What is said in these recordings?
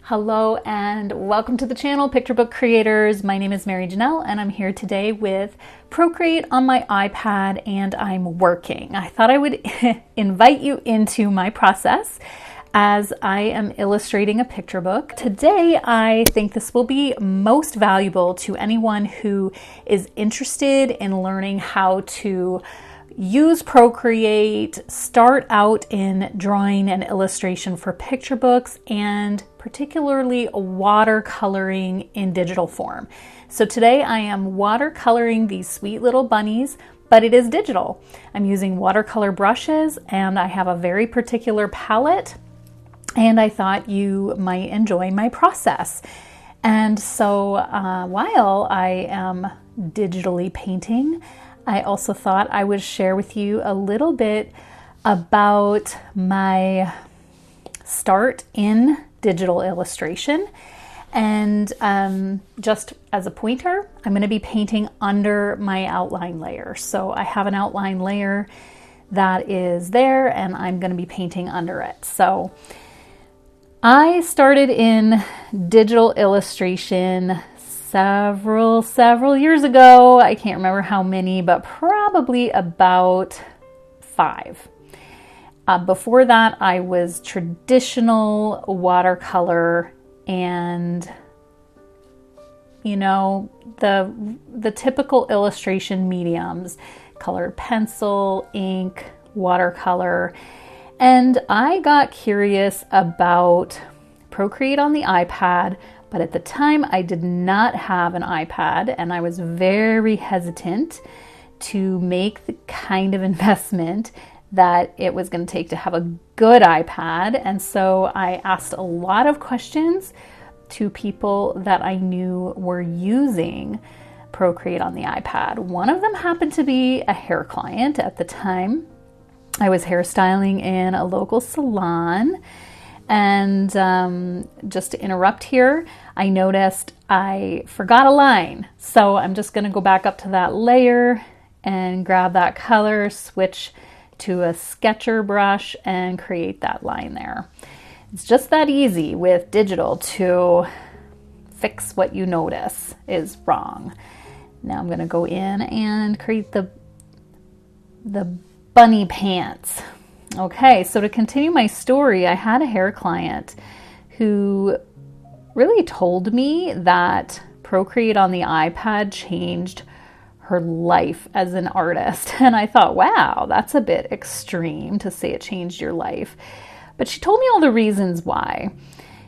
Hello and welcome to the channel, Picture Book Creators. My name is Mary Janelle and I'm here today with Procreate on my iPad and I'm working. I thought I would invite you into my process as I am illustrating a picture book. Today, I think this will be most valuable to anyone who is interested in learning how to use Procreate, start out in drawing and illustration for picture books, and particularly watercoloring in digital form. So today I am watercoloring these sweet little bunnies, but it is digital. I'm using watercolor brushes and I have a very particular palette, and I thought you might enjoy my process. And so while I am digitally painting, I also thought I would share with you a little bit about my start in digital illustration. And just as a pointer, I'm going to be painting under my outline layer. So I have an outline layer that is there and I'm going to be painting under it. So I started in digital illustration several years ago. I can't remember how many, but probably about 5. Before that, I was traditional watercolor and, you know, the typical illustration mediums, colored pencil, ink, watercolor. And I got curious about Procreate on the iPad, but at the time I did not have an iPad and I was very hesitant to make the kind of investment that it was going to take to have a good iPad. And so I asked a lot of questions to people that I knew were using Procreate on the iPad. One of them happened to be a hair client at the time. I was hairstyling in a local salon. And just to interrupt here, I noticed I forgot a line. So I'm just going to go back up to that layer and grab that color, switch to a sketcher brush and create that line there. It's just that easy with digital to fix what you notice is wrong. Now I'm going to go in and create the bunny pants. Okay, so to continue my story, I had a hair client who really told me that Procreate on the iPad changed her life as an artist. And I thought, wow, that's a bit extreme to say it changed your life. But she told me all the reasons why.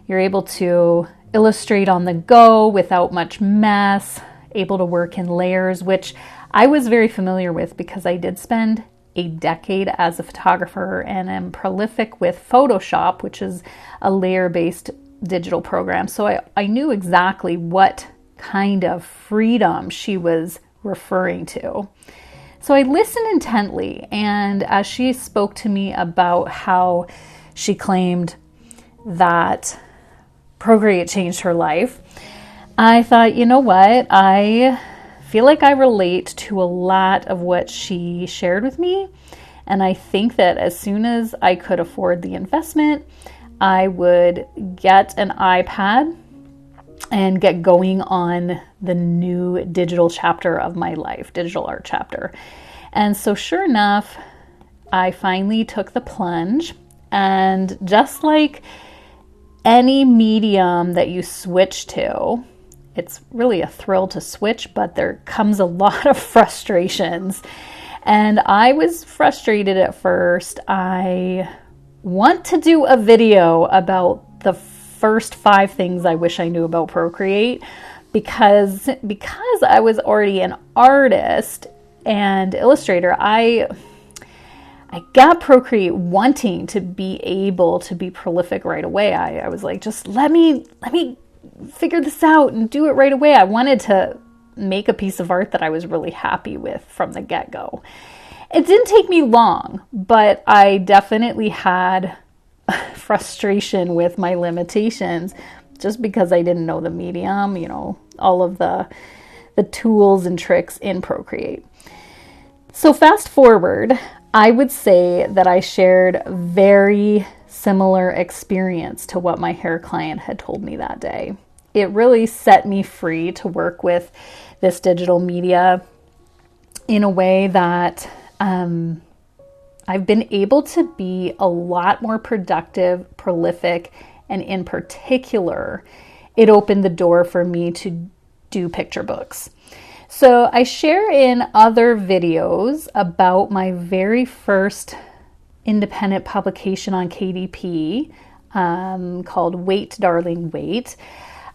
You're able to illustrate on the go without much mess, able to work in layers, which I was very familiar with because I did spend a decade as a photographer and am prolific with Photoshop, which is a layer-based digital program. So I knew exactly what kind of freedom she was referring to. So I listened intently, and as she spoke to me about how she claimed that Procreate changed her life, I thought, you know what? I feel like I relate to a lot of what she shared with me. And I think that as soon as I could afford the investment, I would get an iPad and get going on the new digital chapter of my life, digital art chapter. And so sure enough, I finally took the plunge. And just like any medium that you switch to, it's really a thrill to switch, but there comes a lot of frustrations. And I was frustrated at first. I want to do a video about the first 5 things I wish I knew about Procreate because I was already an artist and illustrator. I got Procreate wanting to be able to be prolific right away. I was like, just let me figure this out and do it right away. I wanted to make a piece of art that I was really happy with from the get-go. It didn't take me long, but I definitely had frustration with my limitations just because I didn't know the medium, you know, all of the tools and tricks in Procreate. So fast forward, I would say that I shared very similar experience to what my hair client had told me that day. It really set me free to work with this digital media in a way that I've been able to be a lot more productive, prolific, and in particular, it opened the door for me to do picture books. So I share in other videos about my very first independent publication on KDP called Wait, Darling, Wait.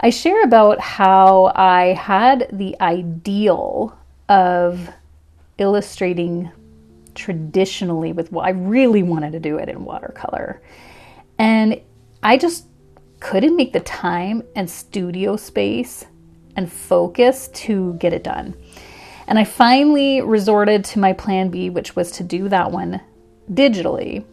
I share about how I had the ideal of illustrating traditionally with what I really wanted to do it in watercolor. And I just couldn't make the time and studio space and focus to get it done. And I finally resorted to my plan B, which was to do that one digitally.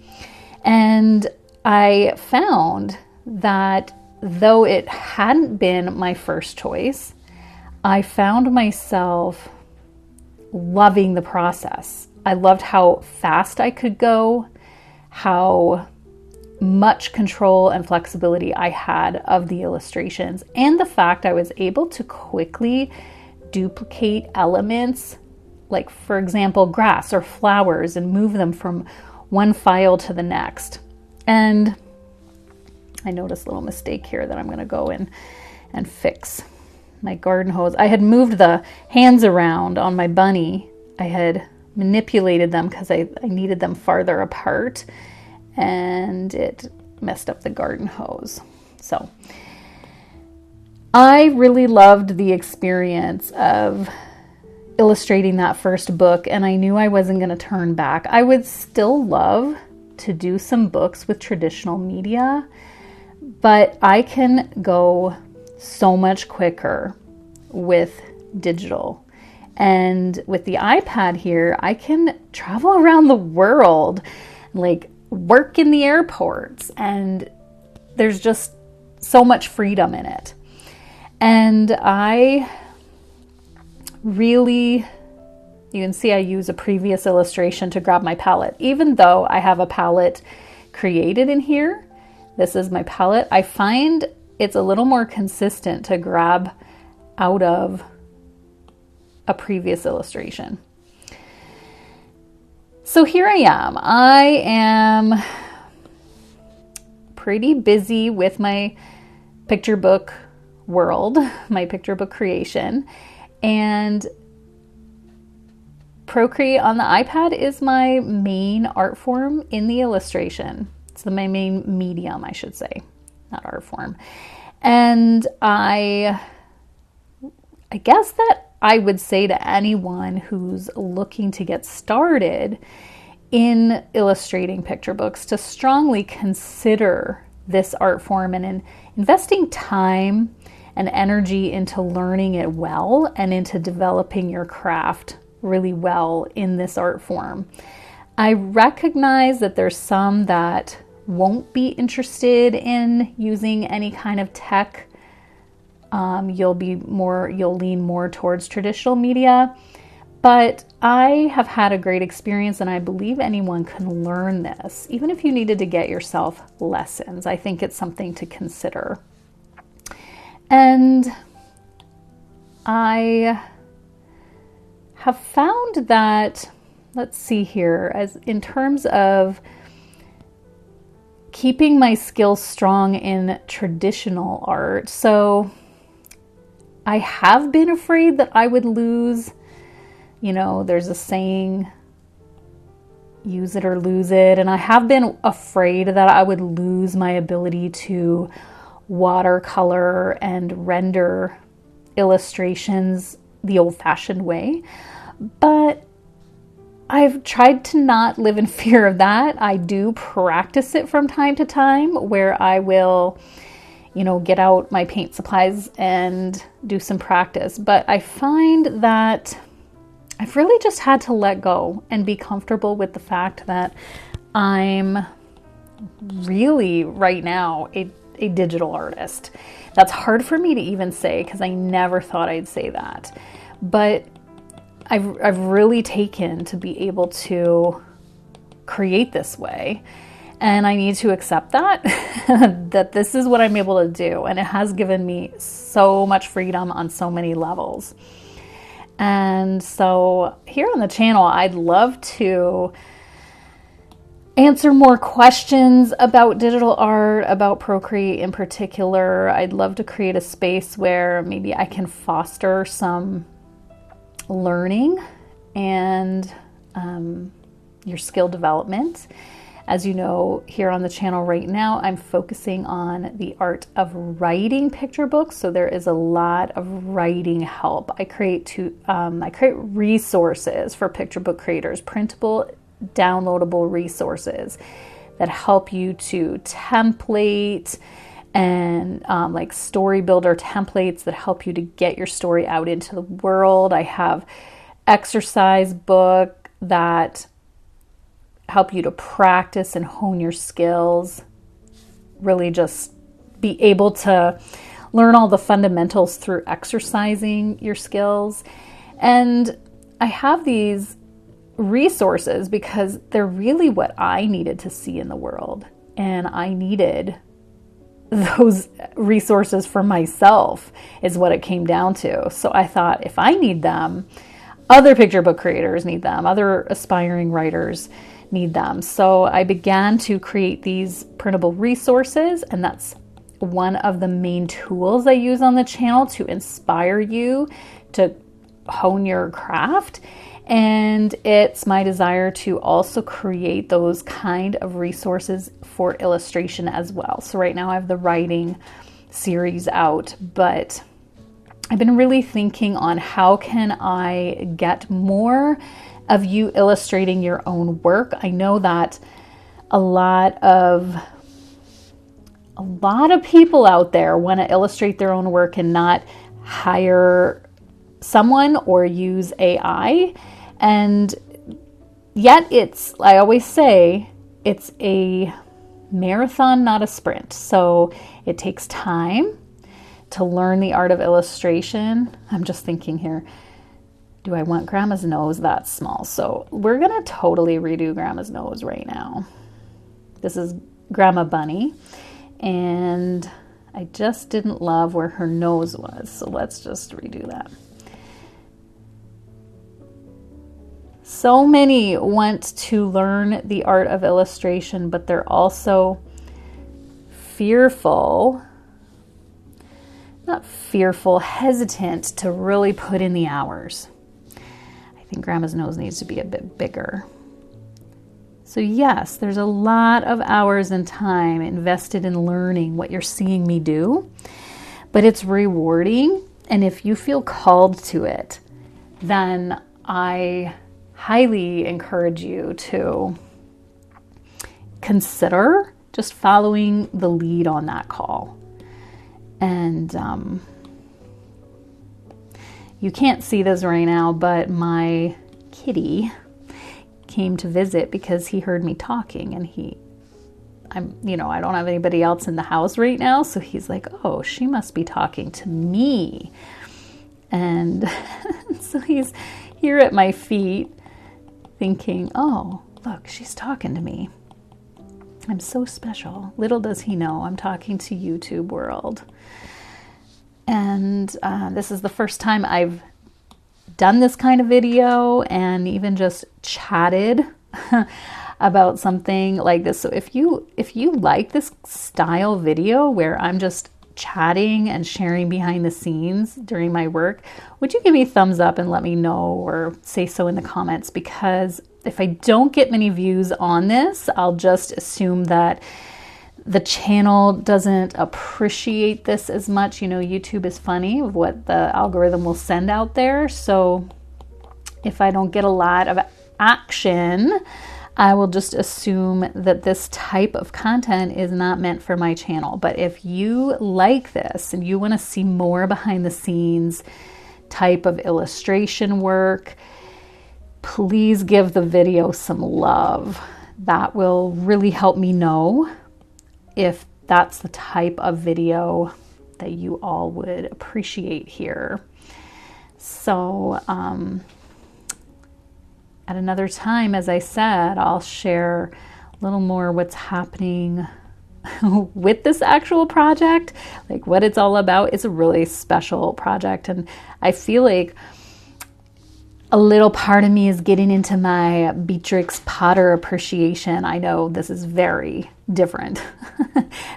And I found that though it hadn't been my first choice, I found myself loving the process. I loved how fast I could go, how much control and flexibility I had of the illustrations, and the fact I was able to quickly duplicate elements, like for example, grass or flowers, and move them from one file to the next. And I noticed a little mistake here that I'm going to go in and fix. My garden hose. I had moved the hands around on my bunny. I had manipulated them because I needed them farther apart, and it messed up the garden hose. So I really loved the experience of illustrating that first book, and I knew I wasn't going to turn back. I would still love to do some books with traditional media, but I can go so much quicker with digital. And with the iPad here, I can travel around the world, like work in the airports, and there's just so much freedom in it. And I really, you can see I use a previous illustration to grab my palette. Even though I have a palette created in here, this is my palette, I find it's a little more consistent to grab out of a previous illustration. So here I am. I am pretty busy with my picture book world, my picture book creation, and Procreate on the iPad is my main art form in the illustration. It's my main medium, I should say, not art form. And I guess that I would say to anyone who's looking to get started in illustrating picture books to strongly consider this art form and in investing time and energy into learning it well and into developing your craft really well in this art form. I recognize that there's some that won't be interested in using any kind of tech. You'll lean more towards traditional media, but I have had a great experience, and I believe anyone can learn this, even if you needed to get yourself lessons. I think it's something to consider. And I have found that, let's see here, as in terms of keeping my skills strong in traditional art. So I have been afraid that I would lose, there's a saying, use it or lose it. And I have been afraid that I would lose my ability to watercolor and render illustrations the old-fashioned way. But I've tried to not live in fear of that. I do practice it from time to time, where I will, get out my paint supplies and do some practice. But I find that I've really just had to let go and be comfortable with the fact that I'm really right now a digital artist. That's hard for me to even say because I never thought I'd say that. But I've really taken to be able to create this way. And I need to accept that, that this is what I'm able to do. And it has given me so much freedom on so many levels. And so here on the channel, I'd love to answer more questions about digital art, about Procreate in particular. I'd love to create a space where maybe I can foster some learning and your skill development. As you know, here on the channel right now, I'm focusing on the art of writing picture books. So there is a lot of writing help. I create resources for picture book creators, printable, downloadable resources that help you to template and like story builder templates that help you to get your story out into the world. I have exercise book that help you to practice and hone your skills, really just be able to learn all the fundamentals through exercising your skills. And I have these resources because they're really what I needed to see in the world. And I needed those resources for myself is what it came down to. So I thought, if I need them, other picture book creators need them, other aspiring writers need them. So I began to create these printable resources, and that's one of the main tools I use on the channel to inspire you to hone your craft. And it's my desire to also create those kind of resources for illustration as well. So right now I have the writing series out, but I've been really thinking on how can I get more of you illustrating your own work. I know that a lot of people out there want to illustrate their own work and not hire someone or use AI. And yet I always say, it's a marathon, not a sprint. So it takes time to learn the art of illustration. I'm just thinking here, do I want Grandma's nose that small? So we're going to totally redo Grandma's nose right now. This is Grandma Bunny, and I just didn't love where her nose was. So let's just redo that. So many want to learn the art of illustration, but they're also hesitant to really put in the hours. I think Grandma's nose needs to be a bit bigger. So yes, there's a lot of hours and time invested in learning what you're seeing me do, but it's rewarding. And if you feel called to it, then I highly encourage you to consider just following the lead on that call. And you can't see this right now, but my kitty came to visit because he heard me talking, and I don't have anybody else in the house right now. So he's like, oh, she must be talking to me. And so he's here at my feet thinking, oh, look, she's talking to me. I'm so special. Little does he know I'm talking to YouTube world. And this is the first time I've done this kind of video and even just chatted about something like this. So if you like this style video where I'm just chatting and sharing behind the scenes during my work, would you give me a thumbs up and let me know, or say so in the comments? Because if I don't get many views on this, I'll just assume that the channel doesn't appreciate this as much. You know, YouTube is funny of what the algorithm will send out there. So if I don't get a lot of action, I will just assume that this type of content is not meant for my channel. But if you like this and you want to see more behind the scenes type of illustration work, please give the video some love. That will really help me know if that's the type of video that you all would appreciate here. So at another time, as I said, I'll share little more what's happening with this actual project, like what it's all about. It's a really special project, and I feel like a little part of me is getting into my Beatrix Potter appreciation. I know this is very different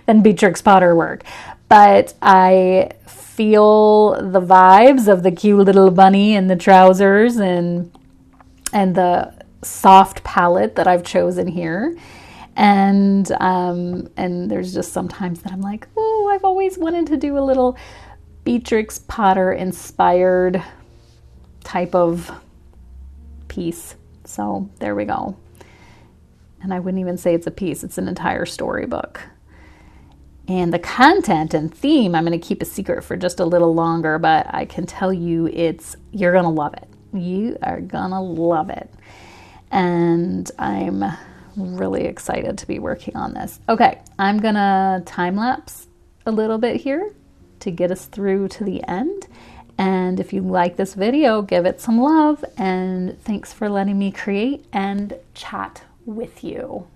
than Beatrix Potter work, but I feel the vibes of the cute little bunny and the trousers and the soft palette that I've chosen here. And there's just sometimes that I'm like, oh, I've always wanted to do a little Beatrix Potter inspired type of piece. So there we go. And I wouldn't even say it's a piece, it's an entire storybook. And the content and theme, I'm going to keep a secret for just a little longer, but I can tell you you're going to love it. You are going to love it. And I'm really excited to be working on this. Okay, I'm going to time lapse a little bit here to get us through to the end. And if you like this video, give it some love, and thanks for letting me create and chat with you.